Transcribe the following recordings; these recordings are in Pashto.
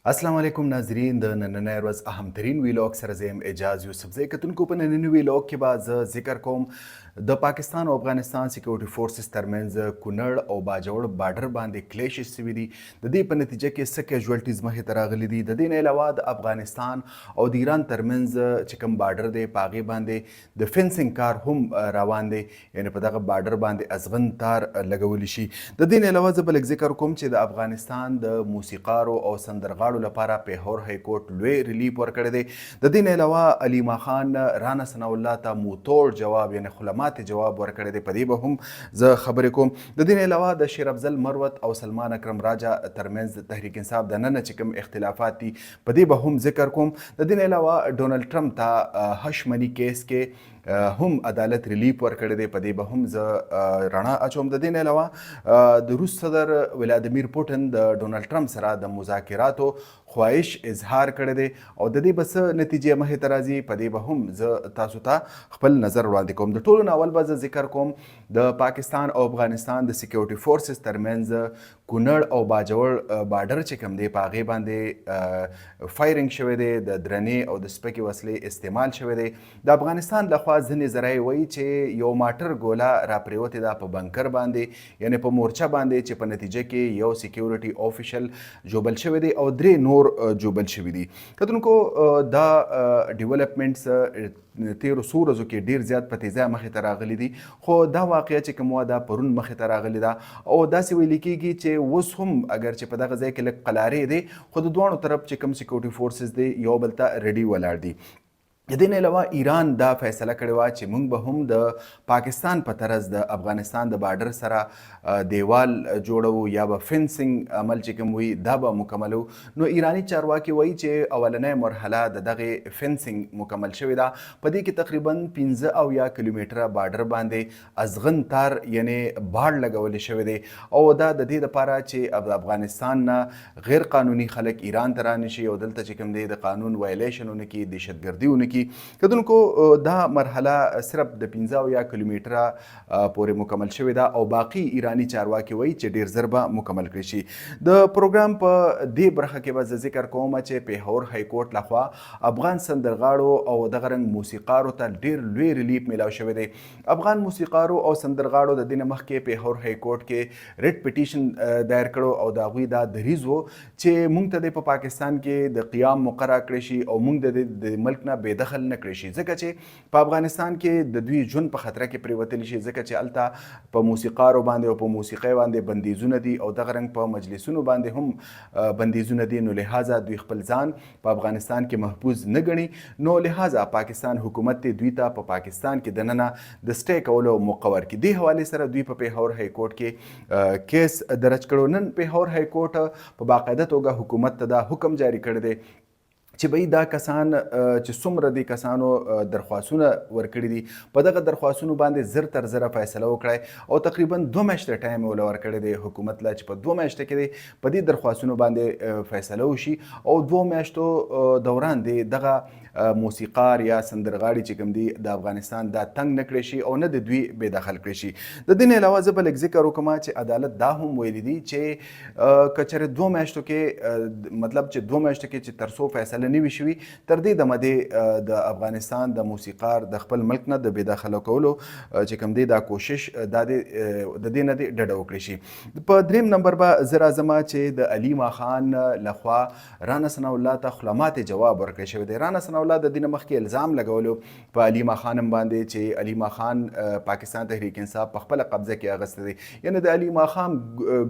السلام علیکم ناظرین، د نننۍ ورځ اهمترین ویلاګ سره زه یم اعجاز یوسفزی. کتونکو په ننني ویلاګ کې به زه ذکر کوم د پاکستان او افغانستان سکیورټي فورسز ترمنځ کونړ او باجوړ بارډر باندې کلیشز شوي دي. د دې په نتیجه کې څه کیژوالټیز مخې ته راغلي دي. د دې نه علاوه د افغانستان او د ایران ترمنځ چې کوم بارډر دی په هغې باندې د فنسینګ کار هم روان دی، یعنې په دغه بارډر باندې ازغن تار لګولی شي. د دې نه علاوه زه به لږ ذکر کوم چې د افغانستان د موسیقارو او سندرغاړو لپاره پیښور های کورټ لوی ریلیف ورکړی دی. د دې نه علاوه علیما خان رانا ثناء الله ته موتوړ جواب یعنې خلمات جواب ورکړی دی. په دې به هم زه خبرې کوم. د دې نه علاوه د شیر افضل مروت او سلمان اکرم راجا ترمنځ د تحریک انصاف د ننه چې کوم اختلافات دي په دې به هم ذکر کوم. د دې نه علاوه ډونالډ ټرمپ ته هش منی کیس کې هم عدالت ریلیف ورکړی دی. په دې به هم زه رڼا اچوم. د دې نه علاوه د روس صدر ولادیمیر پوټن د ډونالډ ټرمپ سره د مذاکراتو خواهش اظهار کړی دی او د دې به څه نتیجې مخې ته راځي په دې به هم زه تاسو ته خپل نظر وړاندې کوم. د ټولو نه اول به زه ذکر کوم د پاکستان او افغانستان د سکیورټي فورسز ترمنځ کونړ او باجوړ بارډر چې کوم دی په هغې باندې فایرنګ شوی دی، د درنې او د سپکې وسلې استعمال شوی دی. د افغانستان لخوا ځینې ذرایع وایي چې یو ماټر ګوله راپرېوتې ده په بنکر باندې، یعنې په مورچه باندې، چې په نتیجه کې یو سکیورټي آفیشل ژوبل شوی دی او درې نور جوبل شوي دي. کتونکو دا ډیولپمنټس تیرو څو ورځو کې ډیر زیات په تیزه مخې ته راغلي دي، خو دا واقعه چې کوم وه دا پرون مخې ته راغلي ده او داسې ویل کېږي چې اوس هم اگر چې په دغه ځای کې لږ قلارې دی خو د دواړو طرف چې کوم سکیورټي فورسز دی یو بل ته ریډي ولاړ دي. د دې نه علاوه ایران دا فیصله کړې وه چې موږ به هم د پاکستان په طرز د افغانستان د بارډر سره دیوال جوړو یا به فنسینګ عمل چې کوم وي دا به مکملو. نو ایرانی چارواکي وایي چې اولنۍ مرحله د دغې فنسینګ مکمل شوې ده. په دې کې تقریبا 15 کیلومتره بارډر باندې ازغن تار یعنې باړ لګولی شوی دی او دا د دې لپاره چې د افغانستان نه غیر قانوني خلک ایران ته رانشي او دلته چې کوم دی د قانون وایلیشن ونه کړي، دهشتګردي ونه کړي. کتونکو دا مرحله صرف د 15 کیلومتره پورې مکمل شوې ده او باقي ایرانی چارواکي وایي چې ډیر زر به مکمل کړی شي. د پروګرام په دې برخه کې به زه ذکر کوم چې پیښور های کورټ لخوا افغان سندرغاړو او دغه رنګ موسیقارو ته ډیر لوی ریلیف میلاو شوی دی. افغان موسیقارو او سندرغاړو د دې نه مخکې پیښور های کورټ کې ریټ پیټیشن دایر کړو او د هغوی دا دریځ و چې موږ ته په پاکستان کې د قیام مقرره کړی شي او موږ د ملک نه بې دخل نه کړی شي، ځکه چې په افغانستان کې د دوی ژوند په خطره کې پرېوتلی شي، ځکه چې هلته په موسیقارو باندې او په موسیقۍ باندې بندیزونه دي او دغه رنګ په مجلسونو باندې هم بندیزونه دي. نو لحاظه دوی خپل ځان په افغانستان کې محفوظ نه ګڼي، نو لحاظه پاکستان حکومت دی دوی ته په پاکستان کې دننه د سټې کولو موقع ورکړي. دې حوالې سره دوی په پیښور های کورټ کې کیس درج کړو. نن پیښور های کورټ په باقاعده توګه حکومت ته دا حکم جاری کړی دی چې به دا کسان چې څومره دې کسانو درخواستونه ورکړي دي په دغه درخواستونو باندې زر تر زره فیصله وکړئ او تقریبا 2 میاشتې ټایم ورله ورکړی دی حکومت له چې په 2 میاشتو کې دی په دې درخواستونو باندې فیصله وشي او 2 میاشتو دوران دی دغه موسیقار یا سندرغاړي چې کوم دي د افغانستان دا تنګ نه کړی شي او نه د دوی بې دخل کړی شي. د دې نه علاوه زه به لږ ذکر وکړم چې عدالت دا هم ویلي دي چې که چېرې 2 میاشتو کې مطلب چې 2 میاشتو کې چې تر څو فیصله نه وي شوي تر دې دمه دې د افغانستان د موسیقار د خپل ملک نه د بې دخله کولو چې کوم دی دا کوشش دا د دې نه دې ډډه وکړی شي. په دریم نمبر به زه راځم چې د علیما خان لخوا رانا ثناء الله ته خلمات جواب ورکړی شوی دی. رانا ثناء الله د دې نه مخکې الزام لګولو په علیما خان باندې چې علیما خان پاکستان تحریک انصاف په خپله قبضه کې اخیستی دی، یعنې د علیما خان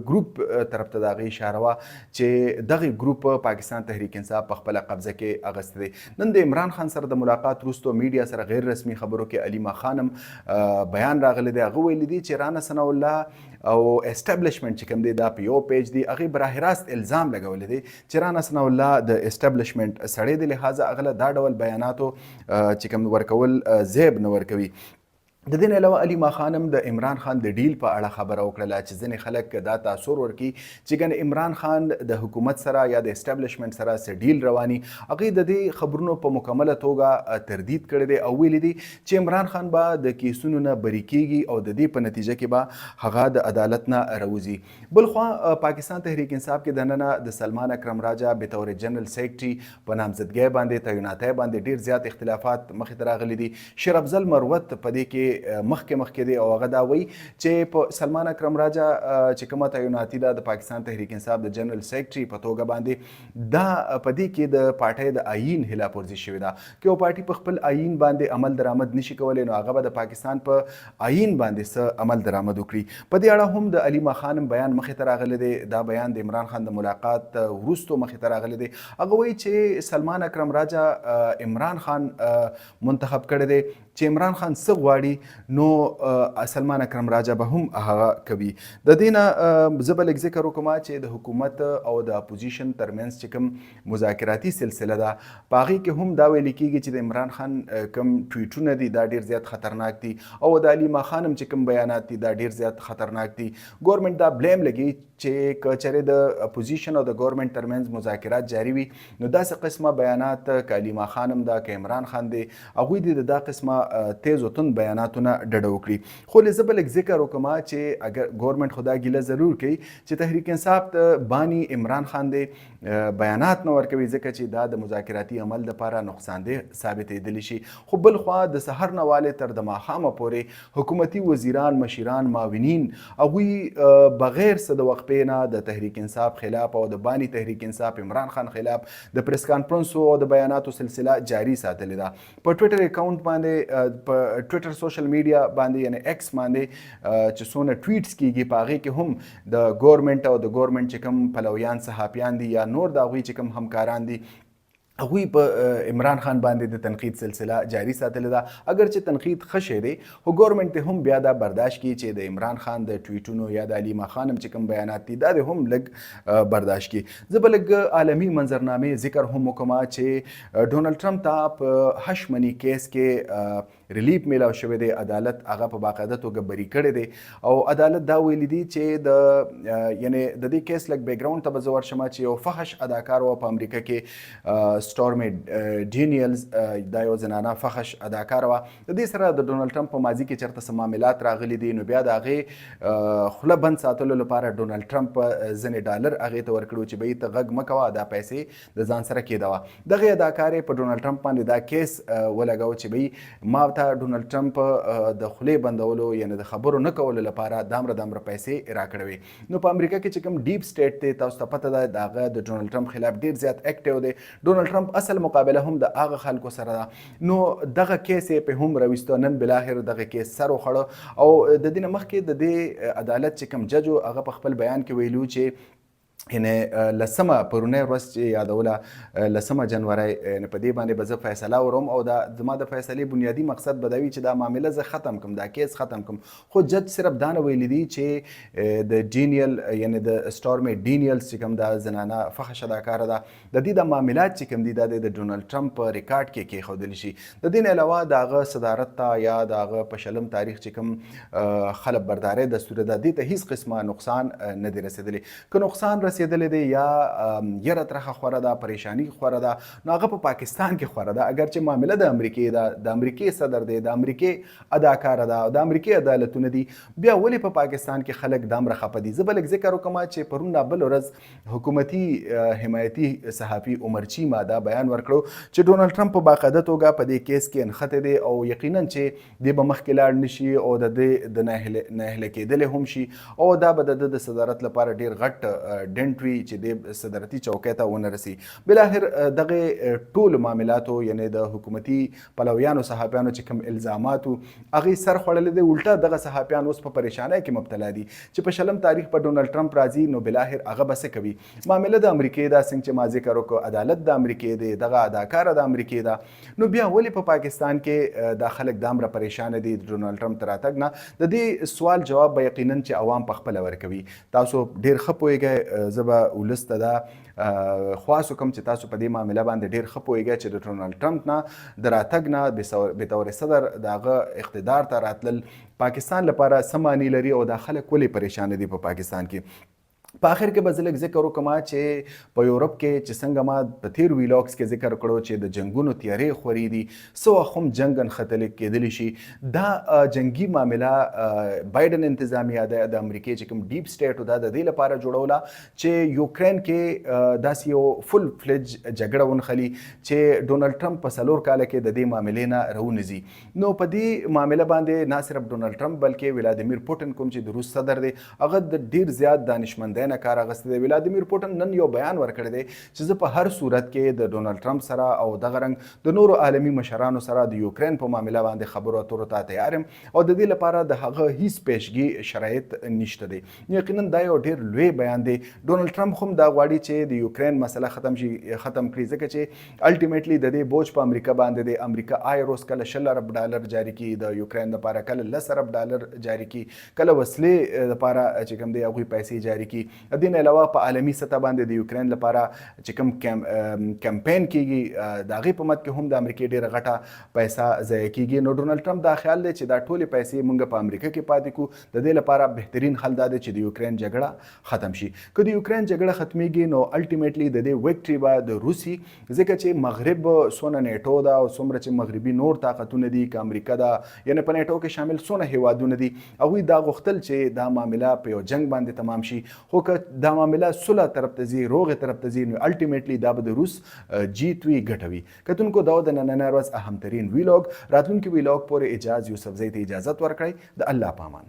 ګروپ طرف ته د هغې اشاره وه چې دغې ګروپ پاکستان تحریک انصاف په خپله قبضه کې اخیستی دی. نن د عمران خان سره د ملاقات وروسته میډیا سره غیر رسمي خبرو کې علیما خان هم بیان راغلی دی. هغه ویلي دي چې رانا ثناء الله او اسټابلیشمنټ چې کوم دی دا په یو پیج دی هغې براه راست الزام لګولی دی چې رانا ثناء الله د اسټابلیشمنټ سړی د لحاظه هغه له دا ډول بیاناتو چې کوم ورکول زیب نه ورکوي. د دې نه علاوه علي خان هم د عمران خان د ډیل په اړه خبره وکړله چې ځینې خلک دا تاثر ورکړي چې ګنې عمران خان د حکومت سره یا د اسټابلیشمنټ سره څه ډیل رواني. هغوی د دې خبرونو په مکمله توګه تردید کړی دی او ویلي دي چې عمران خان به د کیسونو نه بری کیږي او د دې په نتیجه کې به هغه د عدالت نه راوځي. بلخوا پاکستان تحریک انصاف کې دننه د سلمان اکرم راجا بطور جنرال سیکرټري په نامزدګۍ باندې تعیناتۍ باندې ډیر زیات اختلافات مخې ته راغلي دي. شیر افضل مروت په دې کې مخکې دی او هغه دا وایي چې په سلمان اکرم راجا چې کومه تعیناتي ده د پاکستان تحریک انصاف د جنرال سیکرټري په توګه باندې دا په دې کې د پارټۍ د آیین خلاف ورزي شوې ده. که یو پارټي په خپل آیین باندې عمل درآمد نشي کولی نو هغه به د پاکستان په آیین باندې څه عمل درآمد وکړي. په دې اړه هم د علي خان بیان مخې ته راغلی دی. دا بیان د عمران خان د ملاقات وروستو مخې ته راغلی دی. هغه وایي چې سلمان اکرم راجا عمران خان منتخب کړی دی چې عمران خان څه غواړي نو سلمان اکرم راجا به هم هغه کوي. د دې نه زه به لږ ذکر وکړم چې د حکومت او د اپوزیشن ترمنځ چې کوم مذاکراتي سلسله ده په هغې کې هم دا ویل کېږي چې د عمران خان کوم ټویټونه دي دا ډېر زیات خطرناک دي او د علي خان هم چې کوم بیانات دي دا ډېر زیات خطرناک دي. ګورنمنټ دا بلیم لګي چې که چېرې د اپوزیشن او د ګورنمنټ ترمنځ مذاکرات جاري وي نو داسې قسمه بیانات که علي خان هم ده که عمران خان دی هغوی دې د دا قسمه تیز و تند بیاناتونه ډډه وکړي. خو زه به لږ ذکر وکړم چې اگر ګورنمنټ خو دا ګیله ضرور کوي چې تحریک انصاف د بانی عمران خان دی بیانات نه ورکوي ځکه چې دا د مذاکراتي عمل دپاره نقصاندې ثابتېدلی شي. خو بل خوا د سحر نه والې تر د ماښامه پورې حکومتي وزیران مشیران معاونین هغوی بغیر څه د وقفې نه د تحریک انصاف خلاف او د بانی تحریک انصاف عمران خان خلاف د پریس کانفرنسو او د بیاناتو سلسله جاري ساتلې ده. په ټویټر اکاونټ باندې په ټویټر سوشل میډیا باندې یعنی ایکس باندې چې څونه ټویټس کیږي په هغې کې هم د ګورنمنټ او د ګورنمنټ چې کوم پلویان صحافیان دي یا نور د هغوی چې کوم همکاران دي هغوی په عمران خان باندې د تنقید سلسله جاري ساتلې ده. اگر چې تنقید ښه شی دی خو ګورنمنټ ته هم بیا دا برداشت کړي چې د عمران خان د ټویټونو یا د علي خان هم چې کوم بیانات دي دا د هم لږ برداشت کړي. زه به لږ عالمي منظرنامې ذکر هم وکړم چې ډونالډ ټرمپ ته په هشمني کیس کې ریلیف میلاو شوی دی. عدالت هغه په باقاعده توګه بری کړی دی او عدالت دا ویلی دی چې د یعنی د دې کیس لږ بیکګراوند ته به زه ورشم چې یو فحش اداکار و په امریکا کې سټورمي ډینیلز دا یو زنانه فحش اداکار وه. د دې سره د ډونالډ ټرمپ په ماضي کې چېرته څه معاملات راغلي دي نو بیا د هغې خوله بند ساتلو لپاره ډونالډ ټرمپ ځینې ډالر هغې ته ورکړي چې به یې ته غږ مه کوه دا پیسې د ځان سره کېدوه. دغې اداکارې په ډونالډ ټرمپ باندې دا کیس ولګوه چې به ما ته ډونالډ ټرمپ د خولې بندولو یعنی د خبرو نه کولو لپاره دامره پیسې راکړوي. نو په امریکا کې چې کوم ډیپ سټیټ دی تاسو ته پته ده د هغه د ډونالډ ټرمپ خلاف ډېر زیات اکټیو دی. ډونالډ ټرمپ اصل مقابله هم د هغه خلکو سره ده نو دغه کیس یې په هم راویسته. نن بلاخر دغه کیس سر وخوړه او د دې نه مخکې د دې عدالت چې کوم جج هغه په خپل بیان کې ویلو چې یعنی لسمه پرونی ورځ چې یادوله لسمه جنوري یعنی په دې باندې به زه فیصله ورم او دا زما د فیصلې بنیادي مقصد به دا وي چې دا معامله زه ختم کړم دا کیس ختم کړم. خو جج صرف دا نه ویلی دي چې د ډینیل یعنی د سټورمي ډینیلز چې کوم دا زنانه فحش اداکاره ده د دې د معاملات چې کوم دي دا د ډونالډ ټرمپ په ریکارډ کې کېښودلی شي. د دې نه علاوه د هغه صدارت ته یا د هغه په شلم تاریخ چې کوم خلب بردارۍ دستور ده دې ته هیڅ قسمه نقصان نه دی رسېدلی. که نقصان رسېدلی دی یا یره ترخه خوره ده پریشانی خوره ده نو هغه په پاکستان کې خوره ده. اگر چې معامله د امریکې ده د امریکې صدر دی د امریکې اداکاره ده د امریکې عدالتونه دي بیا ولې په پاکستان کې خلک دامره خفه دي. زه به لږ ذکر وکړم چې پرون بل ورځ حکومتي حمایتي صحافي عمر چیما دا بیان ورکړو چې ډونالډ ټرمپ په باقاعده توګه په دې کیس کې نښتی دی او یقینا چې دی به مخکې لاړ نه شي او د دې د ناهیله کېدلی هم شي او دا به د د صدارت لپاره ډېر غټ ډنټ وي چې د صدارتي چوکۍ ته ونه رسي. بلاخر دغه ټول معاملاتو یعنی د حکومتي پلویانو صحافیانو چې کوم الزاماتو هغې سر خوړلی دی الټا دغه صحافیان اوس په پریشانۍ کې مبتلا دي چې په شلم تاریخ په ډونالډ ټرمپ راځي نو بلاخر هغه به څه کوي. معامله د امریکې ده څنګه چې ما ذکر وکړو عدالت د امریکې دی دغه اداکاره د امریکې ده نو بیا ولې په پاکستان کې دا خلک دامره پریشانه دي د ډونالډ ټرمپ تر راتګ نه. د دې سوال جواب به یقینا چې عوام په خپله ورکوي. تاسو ډېر ښه پوهېږئ زه به ولس ته دا خواست وکړم چې تاسو په دې معامله باندې ډېر ښه پوهېږئ چې د ډونالډ ټرمپ نه د راتګ نه بطور صدر د هغه اقتدار ته راتلل پاکستان لپاره څه معنی لري او دا خلک ولې پریشانه دي په پاکستان کې. په آخر کې به زه لږ ذکر وکړم چې په یورپ کې چې څنګه ما په تیر ویلاګس کې ذکر کړو چې د جنګونو تیارې خورې دي څه وخت هم جنګ نښتلی کېدلی شي. دا جنګي معامله بایډن انتظامیه د امریکې چې کوم ډیپ سټیټ دا د دې لپاره جوړوله چې یوکرین کې داسې یو فل فلج جګړه ونښلي چې ډونالډ ټرمپ په 4 کاله کې د دې معاملې نه راونځي. نو په دې معامله باندې نه صرف ډونالډ ټرمپ بلکې ولادیمیر پوټین کوم چې د روس صدر دی هغه د ډیر زیات دانشمندۍ نه کار اخیستی دی. ولادیمیر پوټین نن یو بیان ورکړی دی چې زه په هر صورت کې د ډونالډ ټرمپ سره او دغه رنګ د نورو عالمي مشرانو سره د یوکرین په معامله باندې خبرو اترو ته تیار یم او د دې لپاره د هغه هیڅ پیشګي شرایط نشته دی. یقینا دا یو ډیر لوی بیان دی. ډونالډ ټرمپ هم دا غواړي چې د یوکرین مسله ختم کړي ځکه چې الټیمیټلی د دې بوج په امریکا باندې دی. امریکا روز کله $10 جاری کړي د یوکرین لپاره، کله $10 جاری کړي، کله وسلې لپاره چې کوم دی هغوی پیسې جاری کړي. د دې نه علاوه په عالمي سطح باندې د یوکرین لپاره چې کوم کمپین کیږي د هغې په مد کې هم د امریکې ډېره غټه پیسه ضایع کیږي. نو ډونالډ ټرمپ دا خیال دی چې دا ټولې پیسې موږ په امریکا کې پاتې کړو. د دې لپاره بهترین حل دا دی چې د یوکرین جګړه ختم شي. که د یوکرین جګړه ختمیږي نو الټیمیټلی د دې وکټري به د روسي، ځکه چې مغرب څونه نیټو ده او څومره چې مغربي نور طاقتونه دي که امریکا ده یعنې په نیټو کې شامل څونه هیوادونه دي هغوی دا غوښتل چې دا معامله په یو جنګ باندې تمام شي. خو که دا معامله صلح طرف ته ځي، روغې طرف ته ځي، نو الټیمیټلی دا به د روس جیت وي، ګټه وي. کتونکو دا د نننۍ ورځ اهمترین ویلاګ. راتلونکي ویلاګ پورې اجاز یوسفزۍ ته اجازت ورکړئ. د الله په امان.